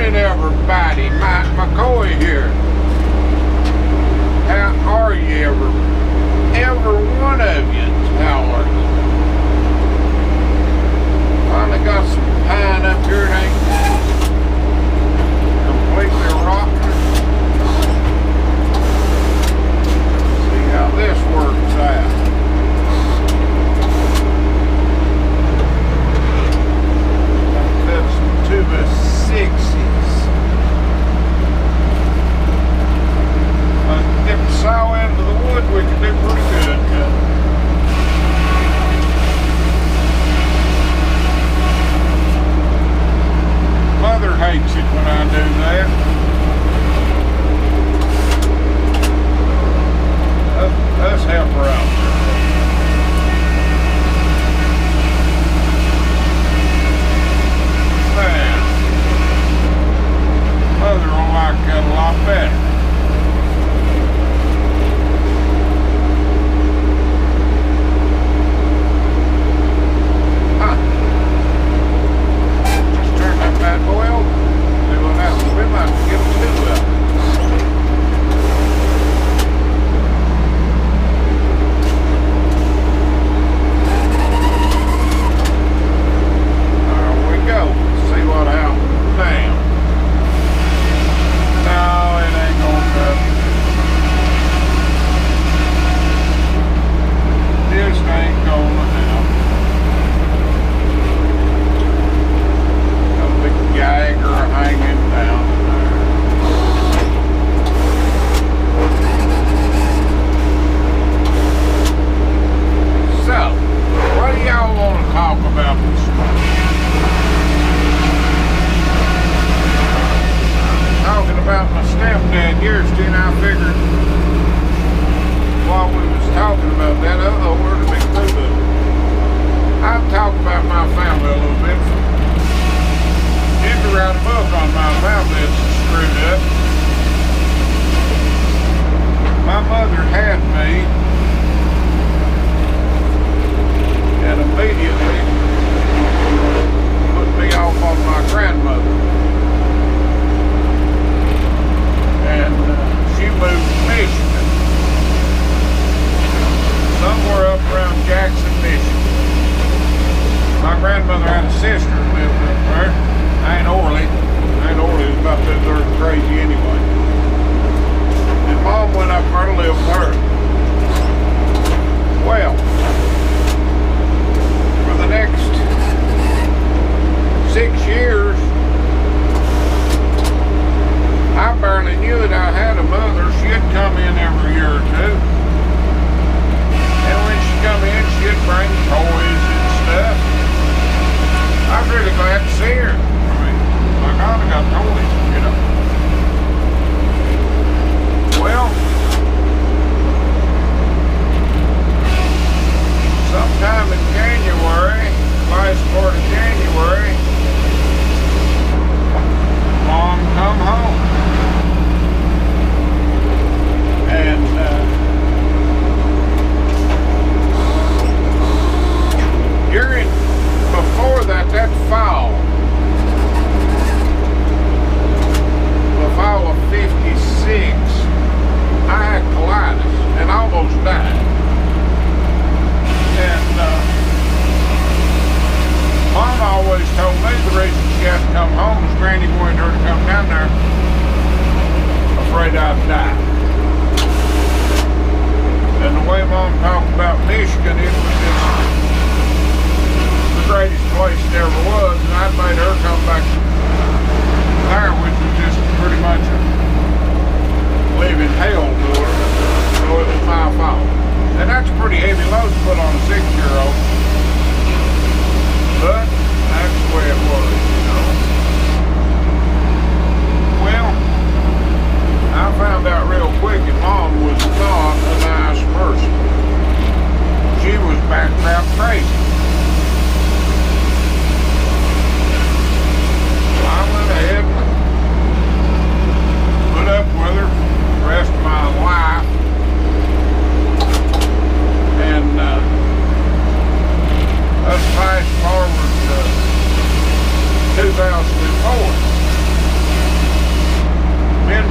morning, everybody. Mike McCoy here. How are you, every one of you? How are you? Finally got some pine up here. It ain't completely rotten. See how this works out. Cut some 2x6s. Get the saw into the wood, we can do pretty good. Mother hates it when I do that. Let's help her out. Man, Mother will like that a lot better.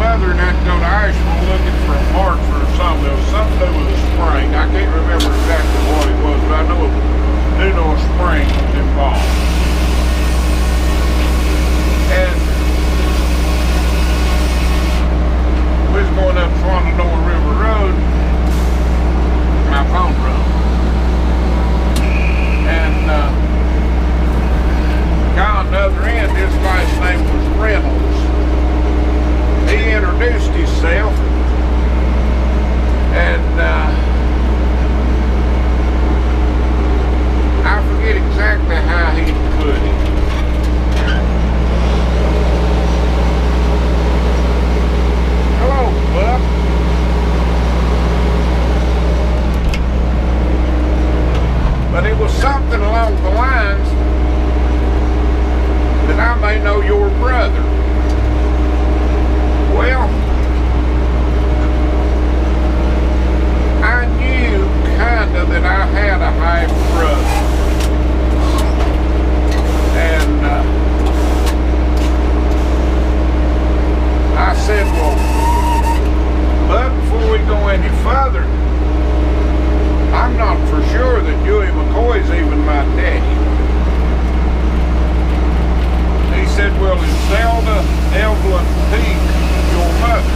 mother and had to go to Asheville looking for a part for something. It was something to do with a spring. I can't remember exactly what it was, but I do know a spring was involved. And we was going up Shenandoah River Road. My phone broke. And guy on the other end, his last name was Reynolds. He introduced himself, and I forget exactly how he put it. Hello, Buck. But it was something along the lines that I may know your brother. Well, I knew kinda that I had a half brother. And I said, well, but before we go any further, I'm not for sure that Dewey McCoy's even my daddy. He said, well, is Zelda Evelyn Peak your mother?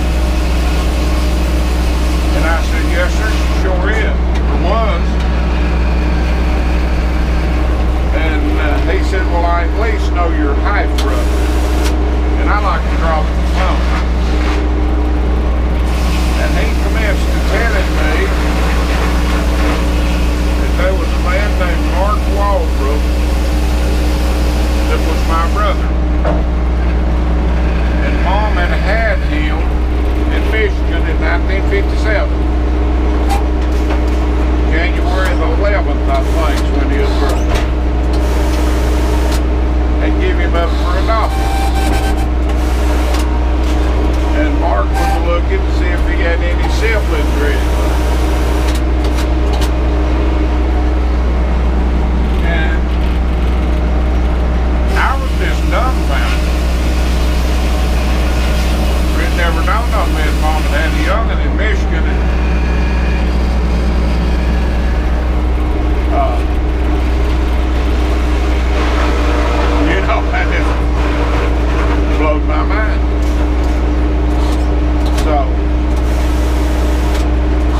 And I said, yes, sir, she sure is, or was. And he said, well, I at least know your half brother. And I like to drop the phone. And he commenced to telling me that there was a man named Mark Walbrook that was my brother. And Mom had him in Michigan in 1957. January the 11th, I think, is when he was born. They give him up for adoption. And Mark was looking to see if he had any siblings ready. And I was just dumbfounded. It never dawned on me that Mom and Daddy youngin' in Michigan. And, you know, that just blowed my mind. So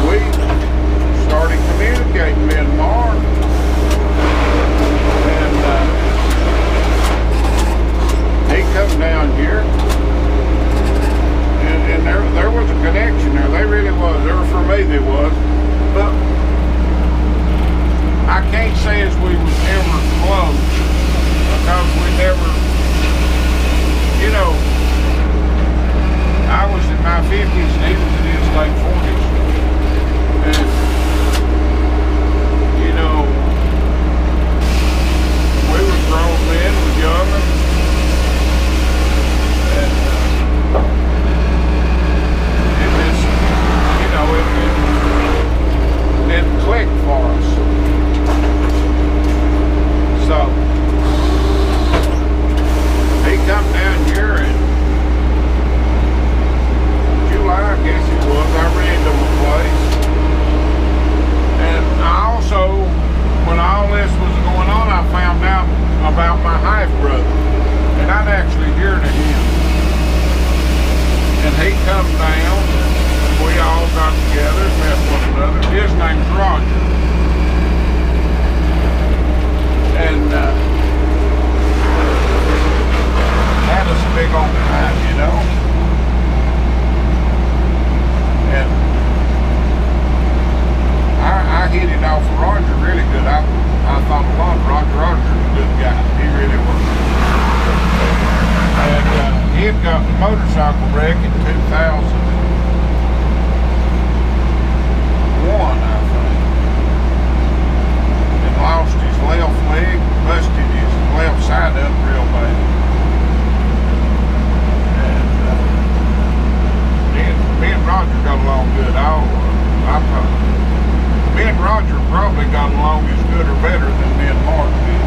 we started communicating, me and Mark. And he come down here. And there was a connection there. They really was. There for me there was. But I can't say as we was ever close because we never, you know, I was in my 50s and he was in his late 40s. And, you know, we were grown men, was younger. And it didn't click for us. So he come down here in July, I guess it was. I ran to my place. And I also, when all this was going on, I found out about my half brother. And I'd actually heard of him. And he come down. We all got together, met one another. His name's Roger. And had us a big old time, you know. And I hit it off with Roger really good. I thought a lot of Roger. Roger's a good guy. He really was. And he had got in a motorcycle wreck in 2001, I think, and lost his left leg, busted his left side up real bad. And me and Roger got along good. Me and Roger probably got along as good or better than me and Mark did.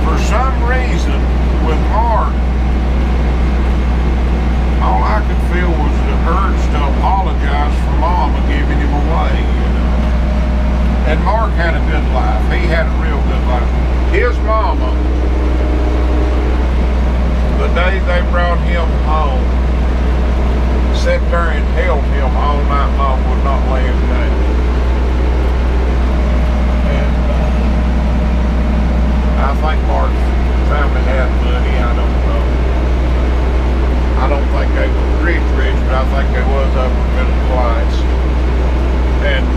For some reason, with Mark, his mama, the day they brought him home, sat there and held him all night long, would not lay him down. And I think Mark's family had money, I don't know. I don't think they were rich, but I think they was upper middle class. And,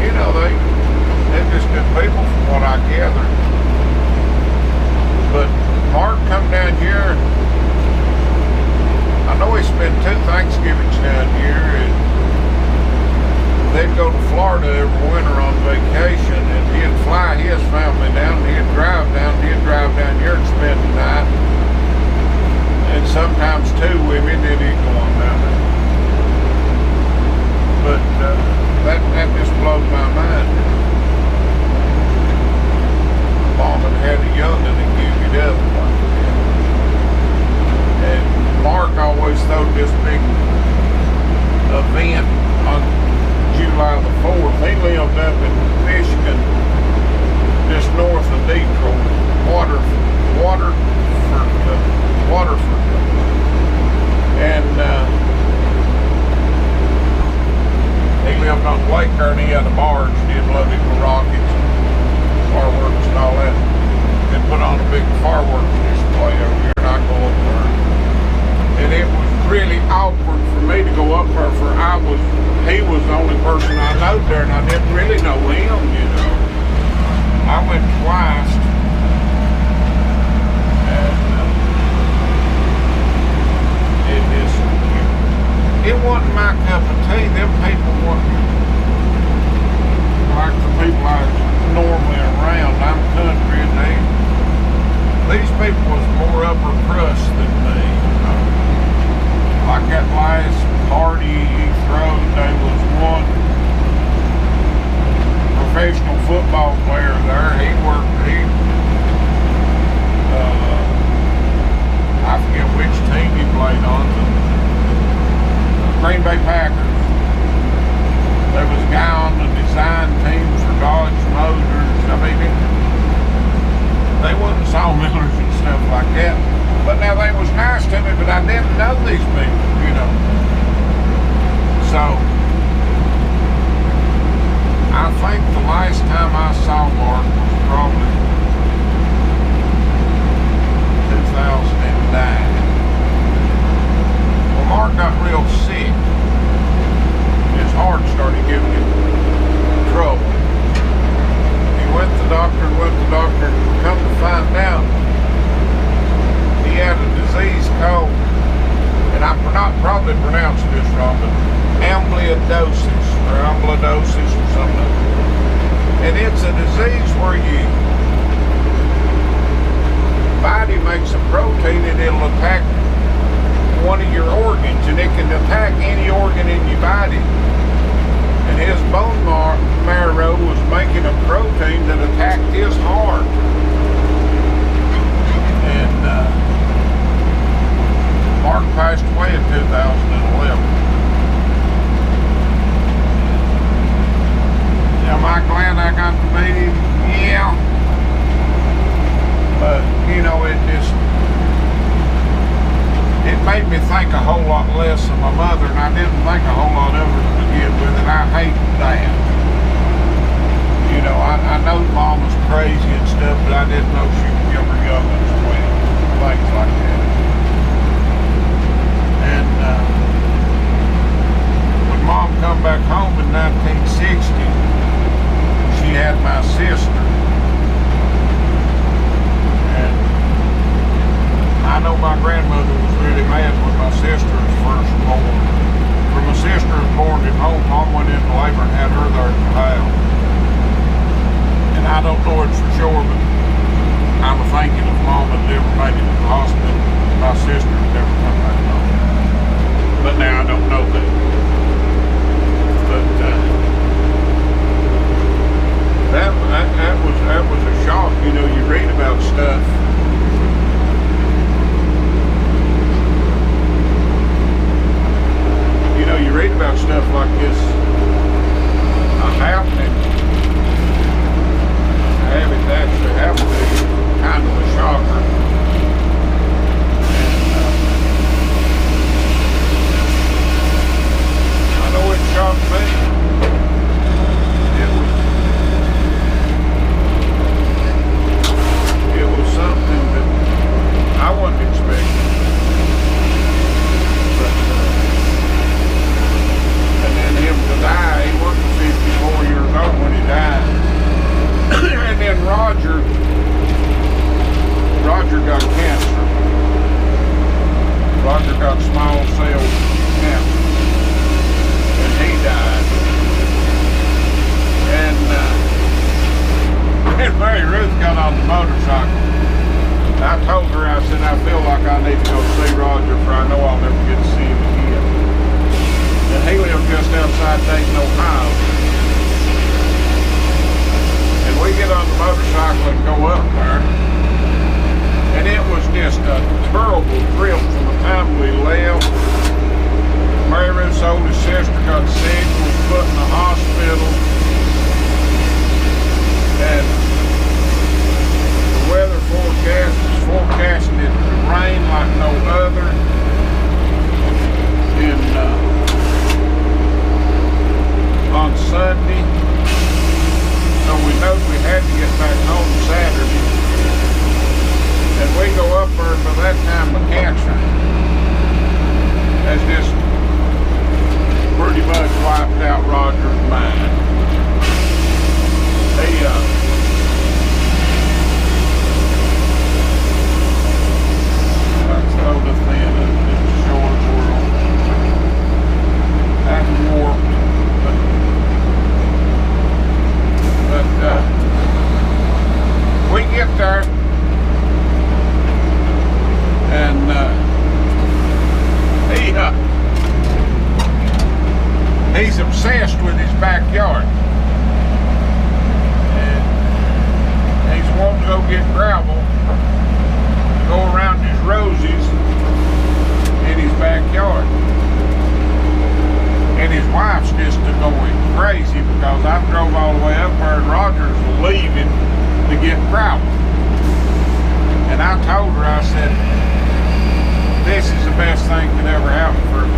you know, they're just good people from what I gathered. But Mark come down here, and I know he spent 2 Thanksgivings down here, and they'd go to Florida every winter on vacation, and he'd fly his family down, and he'd drive down here and spend the night. And sometimes 2 women, then he'd go on down there. But that just blows my mind. Mom had a young'un and give it up like that. And Mark always threw this big event on July the 4th. He lived up in Michigan, just north of Detroit, Waterford. And he lived on the lake there, and he had a barge, did loaded with rockets and fireworks and all that. And put on a big fireworks display over here, and I go up there. And it was really awkward for me to go up there, for he was the only person I knowed there, and I didn't really know him, you know. I went twice, and it wasn't my cup of tea. Them people weren't like the people I was normally around. I'm country, and these people was more upper crust than me. Like that last party he threw, there was one professional football player there. I forget which team he played on, but Green Bay Packers. There was a guy on the design team for Dodge Motors. I mean, they wasn't sawmillers and stuff like that. But now they was nice to me, but I didn't know these people, you know. So, I think the last time I saw Mark was probably 2009. Well, Mark got real sick. His heart started giving him trouble. He went to the doctor, and come to find out, he had a disease called, and I'm not probably pronouncing this wrong, but amyloidosis or something. And it's a disease where your body makes a protein and it'll attack one of your organs, and it can attack any organ in your body. And his bone marrow was making a protein that attacked his heart. And Mark passed away in 2011. Am I glad I got to meet him? Yeah. But, you know, it made me think a whole lot less of my mother, and I didn't think a whole lot of her to begin with, and I hate that. You know, I know Mom was crazy and stuff, but I didn't know she would give her young ones away, things like that. And when Mom come back home in 1960, she had my sister. And I know my grandmother was really mad when my sister was first born. When my sister was born at home, Mom went into labor and had her there at the house. And I don't know it for sure, but I'm Roger got cancer. Roger got small cell cancer, and he died. And Mary Ruth got on the motorcycle. I told her, I said, I feel like I need to go see Roger, for I know I'll never get to see him again. And he lived just outside Dayton, Ohio. And we get on the motorcycle and go up there. And it was just a terrible trip from the time we left. Mary Ruth's oldest sister got sick, was put in the hospital. And the weather forecast was forecasting it to rain like no other. And on Sunday, so we know we had to get back home Saturday. And we go up there, by that time the cancer has just pretty much wiped out Roger's mind. Let's throw the thin in this short world. That war. But we get there, and he's obsessed with his backyard. And he's wanting to go get gravel, go around his roses in his backyard. And his wife's just going crazy because I drove all the way up there and Roger's leaving to get gravel. And I told her, I said, this is the best thing that ever happened for me.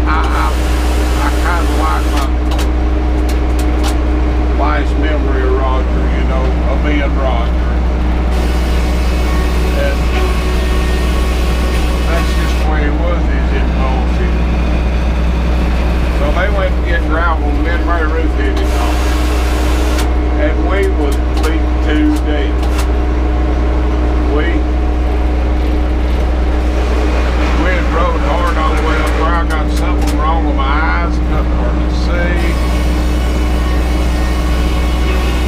I kind of like my last memory of Roger, you know, of being Roger. And that's just the way it was, his impulsive. So they went to get gravel, and then Mary Ruth hit it off. And we was beat to death. We had rode hard all the way up where I got something wrong with my eyes, couldn't hardly see.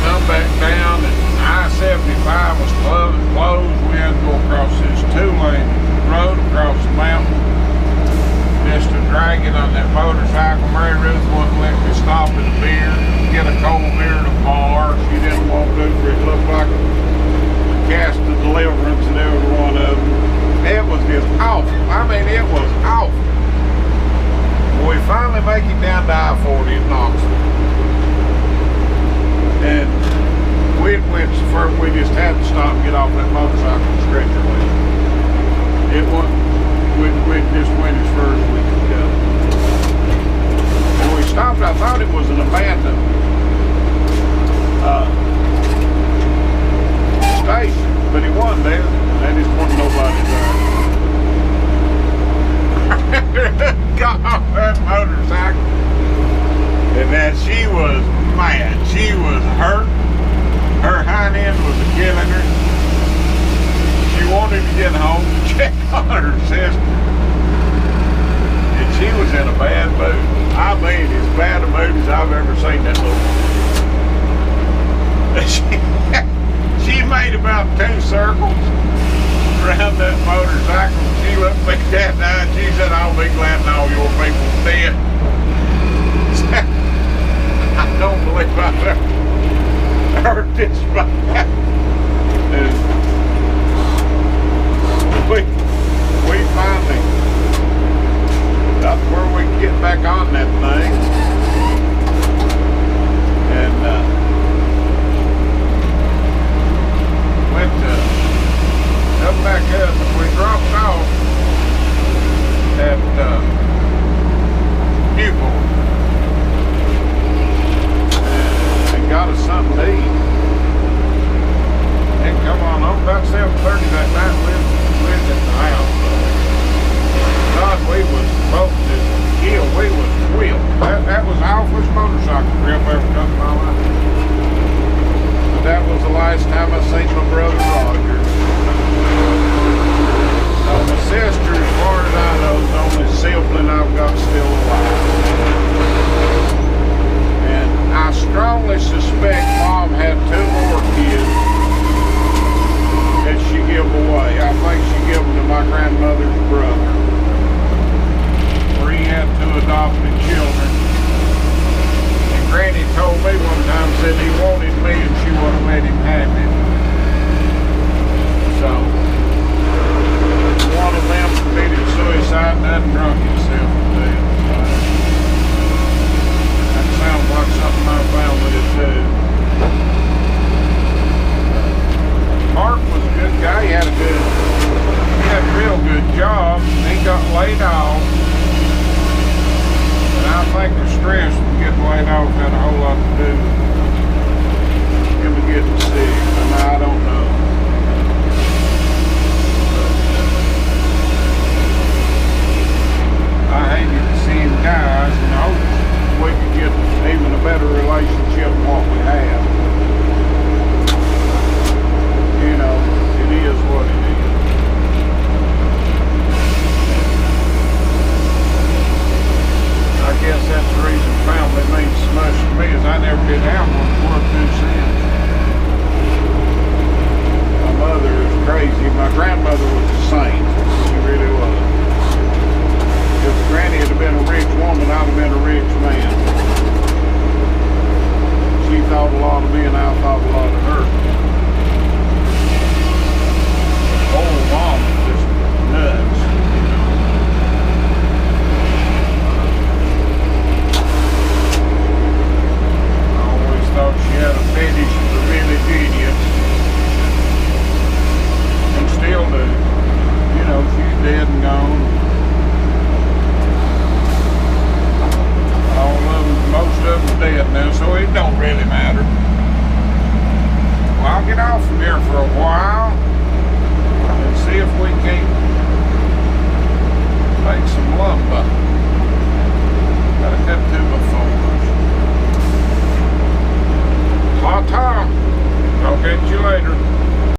Come back down, and I-75 was closed. We had to go across this 2-lane road across the mountain just to drag it on that motorcycle. Mary Ruth wouldn't let me stop at a beer, get a cold beer at a bar. She didn't want to, for it looked like a cast of deliverance in every one of them. It was just awful. I mean, it was awful. We finally make it down to I-40 in Knoxville. And we went so far, we just had to stop and get off that motorcycle and stretch our legs. It wasn't, we just went as far as we could go. And we stopped, I thought it was an abandoned station, but it wasn't there. There just wasn't nobody there. Got off that motorcycle, and then she was mad. She was hurt. Her hind end was killing her. She wanted to get home to check on her sister, and she was in a bad mood. I mean, as bad a mood as I've ever seen that little woman. She made about 2 circles around that motorcycle. She looked me dead in the eye and she said, I'll be glad to know your people's dead. I don't believe I've ever heard this about that. We finally got where we could get back on that thing. And went to come back up, and we dropped off at Newport and got us something to eat. last time I seen my brother Roger. So my sister, as far as I know, is the only sibling I've got still alive. And I strongly suspect Mom had 2 more kids that she gave away. I think she gave them to my grandmother's brother. Where he had 2 adopted children. And Granny told me one time, said he wanted me and she wouldn't let him have it. So, one of them committed suicide and done drunk himself to death. That sounds like something my family would do. Mark was a good guy. He had a real good job. He got laid off. And I think the stress from getting laid off had a whole lot to do with him getting sick. And I don't know. I hated to see him die, and I hope we could get even a better relationship than what we have. You know, it is what it is. I guess that's the reason family means so much to me, is I never did have one worth 2 cents. My mother is crazy. My grandmother was a saint. She really was. If Granny had been a rich woman, I'd have been a rich man. She thought a lot of me and I thought a lot of her. Old mom was just nuts, you know. I always thought she had a fetish for village idiots. And still do. You know, she's dead and gone. Most of them dead now, so it don't really matter. Well, I'll get off from here for a while and see if we can make some lumber.